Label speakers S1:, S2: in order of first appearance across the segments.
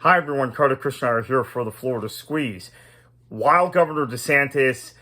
S1: Hi everyone, Carter Krishnar here for the Florida Squeeze. While Governor DeSantis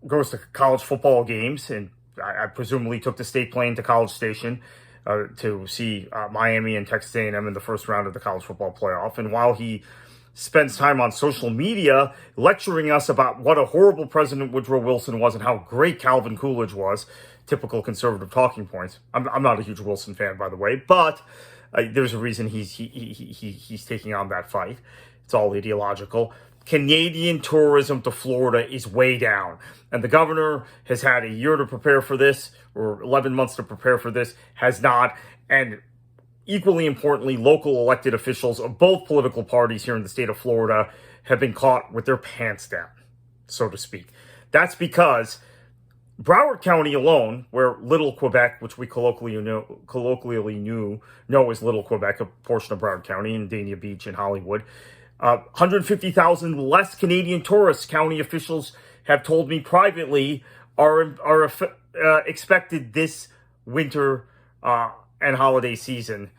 S1: goes to college football games, and I presumably took the state plane to College Station to see Miami and Texas A&M in the first round of the college football playoff, and while he spends time on social media lecturing us about what a horrible President Woodrow Wilson was and how great Calvin Coolidge was, typical conservative talking points. I'm not a huge Wilson fan, by the way, but there's a reason he's taking on that fight. It's all ideological. Canadian tourism to Florida is way down. And the governor has had a year to prepare for this, or 11 months to prepare for this, has not. And equally importantly, local elected officials of both political parties here in the state of Florida have been caught with their pants down, so to speak. That's because Broward County alone, where Little Quebec, which we colloquially know as Little Quebec, a portion of Broward County in Dania Beach and Hollywood, 150,000 less Canadian tourists, county officials have told me privately, are expected this winter and holiday season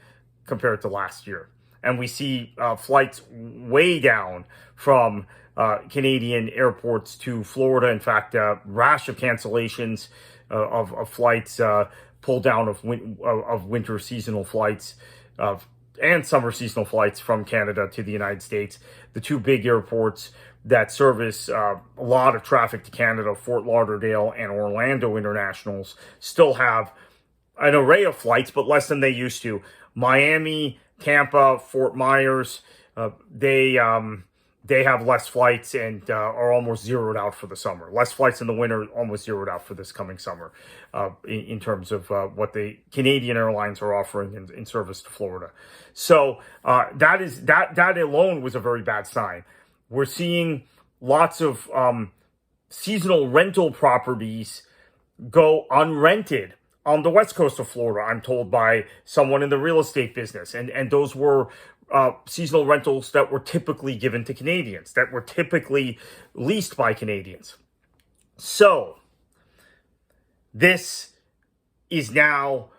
S1: compared to last year. And we see flights way down from Canadian airports to Florida. In fact, rash of cancellations of flights, pull down of winter seasonal flights and summer seasonal flights from Canada to the United States. The two big airports that service a lot of traffic to Canada, Fort Lauderdale and Orlando internationals, still have an array of flights, but less than they used to. Miami, Tampa, Fort Myers, they have less flights and are almost zeroed out for the summer. Less flights in the winter, almost zeroed out for this coming summer in terms of what the Canadian airlines are offering in service to Florida. So that alone was a very bad sign. We're seeing lots of seasonal rental properties go unrented on the west coast of Florida, I'm told by someone in the real estate business. And those were seasonal rentals that were typically given to Canadians, that were typically leased by Canadians. So this is now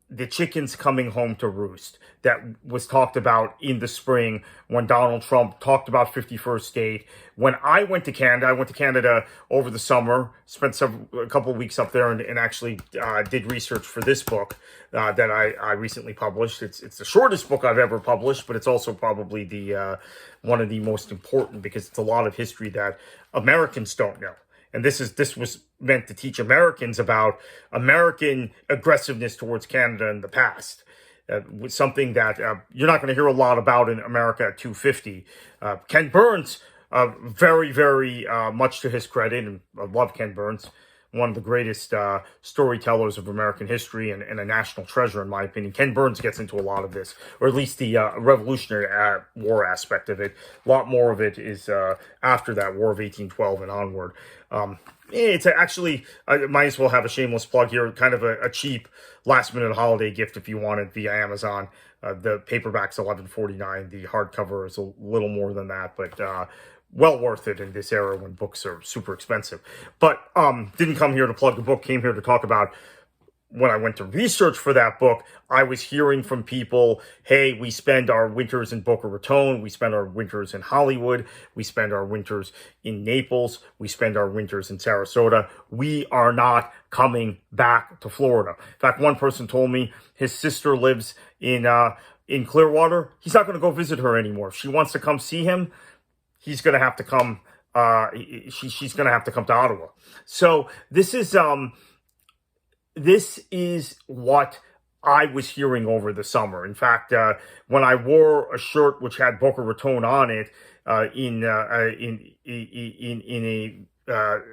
S1: the chickens coming home to roost that was talked about in the spring when Donald Trump talked about 51st state. When I went to Canada over the summer, spent a couple of weeks up there and actually did research for this book that I recently published. It's the shortest book I've ever published, but it's also probably the one of the most important because it's a lot of history that Americans don't know. And this was meant to teach Americans about American aggressiveness towards Canada in the past. Something that you're not going to hear a lot about in America at 250. Ken Burns, very, very much to his credit, and I love Ken Burns, one of the greatest storytellers of American history and a national treasure, in my opinion. Ken Burns gets into a lot of this, or at least the Revolutionary War aspect of it. A lot more of it is after that War of 1812 and onward. It's actually, I might as well have a shameless plug here, kind of a cheap last-minute holiday gift if you want it via Amazon. The paperback's $11.49. The hardcover is a little more than that, but well worth it in this era when books are super expensive. But didn't come here to plug the book, came here to talk about when I went to research for that book. I was hearing from people, hey, we spend our winters in Boca Raton, we spend our winters in Hollywood, we spend our winters in Naples, we spend our winters in Sarasota. We are not coming back to Florida. In fact, one person told me his sister lives in Clearwater. He's not going to go visit her anymore. If she wants to come see him, he's going to have to come. She's going to have to come to Ottawa. So this is what I was hearing over the summer. In fact, when I wore a shirt which had Boca Raton on it in a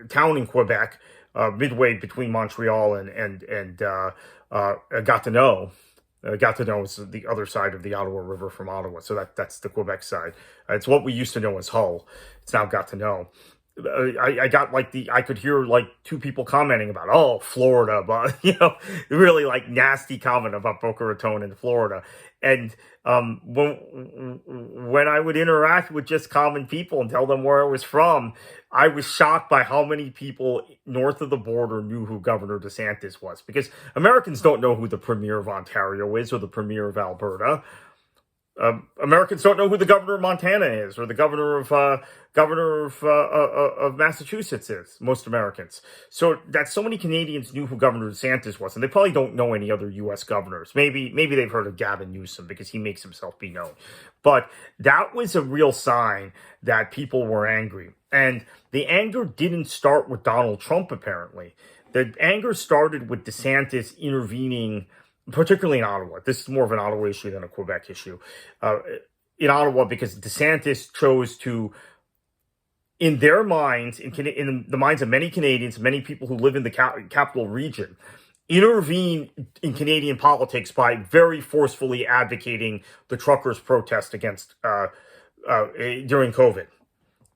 S1: town in Quebec, midway between Montreal and Gatineau. Gatineau is the other side of the Ottawa River from Ottawa, so that's the Quebec side. It's what we used to know as Hull. It's now Gatineau. I could hear like two people commenting about, oh, Florida, but really like nasty comment about Boca Raton in Florida. And when I would interact with just common people and tell them where I was from, I was shocked by how many people north of the border knew who Governor DeSantis was, because Americans don't know who the Premier of Ontario is or the Premier of Alberta. Americans don't know who the governor of Montana is, or the governor of Massachusetts is. Most Americans. So that so many Canadians knew who Governor DeSantis was, and they probably don't know any other U.S. governors. Maybe they've heard of Gavin Newsom because he makes himself be known. But that was a real sign that people were angry, and the anger didn't start with Donald Trump. Apparently, the anger started with DeSantis intervening, particularly in Ottawa. This is more of an Ottawa issue than a Quebec issue. In Ottawa, because DeSantis chose to, in their minds, in the minds of many Canadians, many people who live in the capital region, intervene in Canadian politics by very forcefully advocating the truckers' protest against during COVID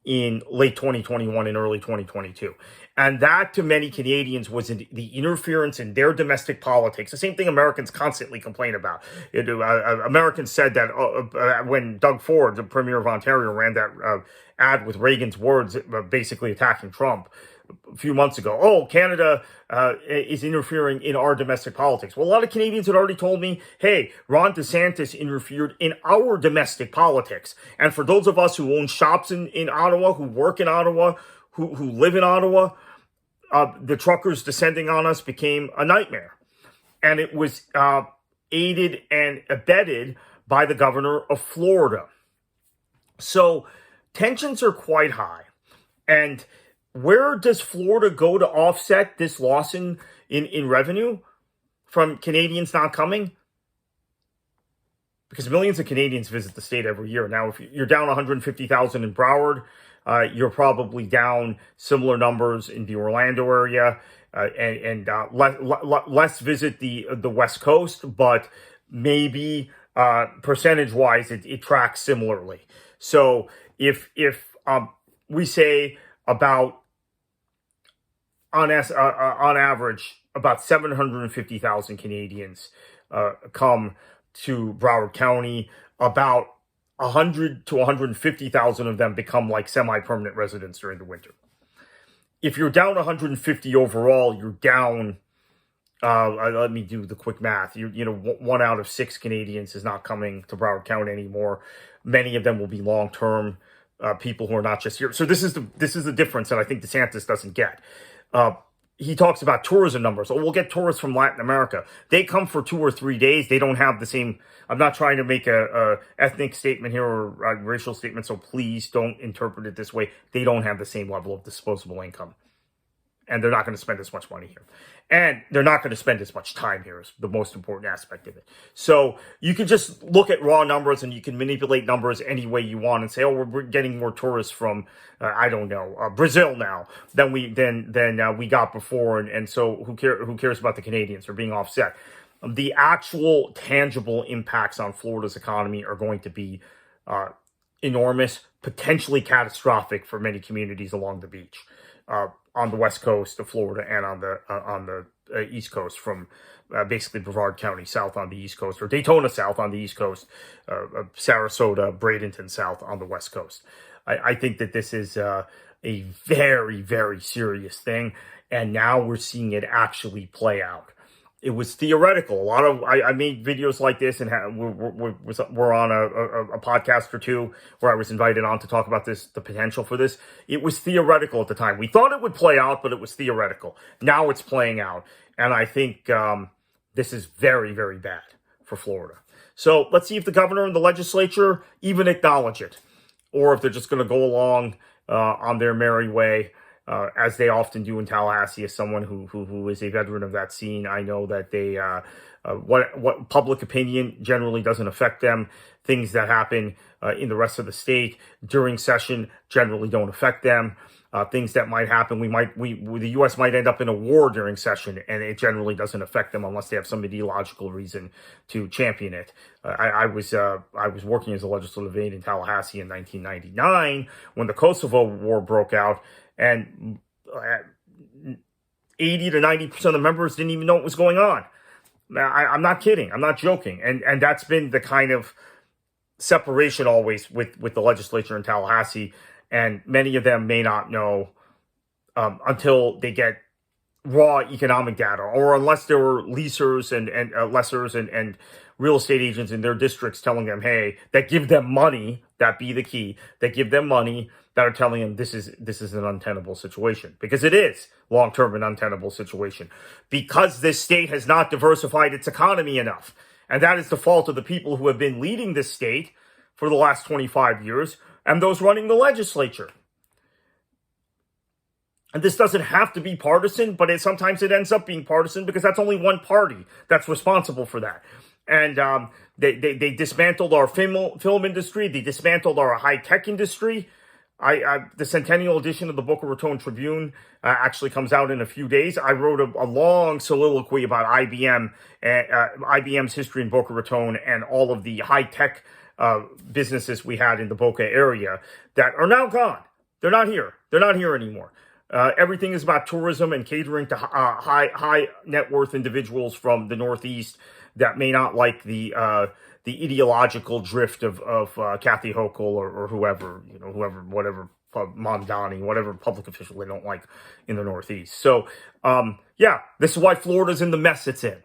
S1: in late 2021 and early 2022. And that, to many Canadians, was the interference in their domestic politics. The same thing Americans constantly complain about. Americans said that when Doug Ford, the Premier of Ontario, ran that ad with Reagan's words, basically attacking Trump a few months ago. Oh, Canada is interfering in our domestic politics. Well, a lot of Canadians had already told me, hey, Ron DeSantis interfered in our domestic politics. And for those of us who own shops in Ottawa, who work in Ottawa, who live in Ottawa, the truckers descending on us became a nightmare. And it was aided and abetted by the governor of Florida. So tensions are quite high. And where does Florida go to offset this loss in revenue from Canadians not coming? Because millions of Canadians visit the state every year. Now, if you're down 150,000 in Broward, you're probably down similar numbers in the Orlando area, and less visit the West Coast, but maybe percentage-wise it tracks similarly. So if we say about on average, about 750,000 Canadians come to Broward County. About 100 to 150,000 of them become like semi-permanent residents during the winter. If you're down 150 overall, you're down. Let me do the quick math. 1 out of 6 Canadians is not coming to Broward County anymore. Many of them will be long-term people who are not just here. So this is the difference that I think DeSantis doesn't get. He talks about tourism numbers. Oh, we'll get tourists from Latin America. They come for 2 or 3 days. They don't have the same. I'm not trying to make a ethnic statement here or a racial statement, so please don't interpret it this way. They don't have the same level of disposable income. And they're not going to spend as much money here. And they're not going to spend as much time here is the most important aspect of it. So you can just look at raw numbers and you can manipulate numbers any way you want and say, oh, we're getting more tourists from, Brazil now than we got before. And so who cares about the Canadians? They're being offset. The actual tangible impacts on Florida's economy are going to be enormous, potentially catastrophic for many communities along the beach. On the west coast of Florida and on the east coast, from basically Brevard County south on the east coast, or Daytona south on the east coast, Sarasota, Bradenton south on the west coast. I think that this is a very, very serious thing, and now we're seeing it actually play out. It was theoretical. I made videos like this, and we're on a podcast or two where I was invited on to talk about the potential for this. It was theoretical at the time. We thought it would play out, but it was theoretical. Now it's playing out, and I think this is very, very bad for Florida. So let's see if the governor and the legislature even acknowledge it, or if they're just going to go along on their merry way. As they often do in Tallahassee. As someone who is a veteran of that scene, I know that they what public opinion generally doesn't affect them. Things that happen in the rest of the state during session generally don't affect them. Things that might happen, the U.S. might end up in a war during session, and it generally doesn't affect them unless they have some ideological reason to champion it. I was working as a legislative aide in Tallahassee in 1999 when the Kosovo War broke out. And 80 to 90% of the members didn't even know what was going on. I'm not kidding. I'm not joking. And that's been the kind of separation always with the legislature in Tallahassee. And many of them may not know until they get raw economic data, or unless there were leasers and lessers and real estate agents in their districts telling them, hey, that give them money, that be the key, that give them money, that are telling them this is an untenable situation. Because it is long-term an untenable situation. Because this state has not diversified its economy enough. And that is the fault of the people who have been leading this state for the last 25 years and those running the legislature. And this doesn't have to be partisan, but sometimes it ends up being partisan because that's only one party that's responsible for that. And they dismantled our film industry. They dismantled our high-tech industry. The centennial edition of the Boca Raton Tribune actually comes out in a few days. I wrote a long soliloquy about IBM, IBM's history in Boca Raton, and all of the high-tech businesses we had in the Boca area that are now gone. They're not here. They're not here anymore. Everything is about tourism and catering to high net worth individuals from the Northeast that may not like the ideological drift of Kathy Hochul or whoever, whatever, Mamdani, whatever public official they don't like in the Northeast. So, this is why Florida's in the mess it's in.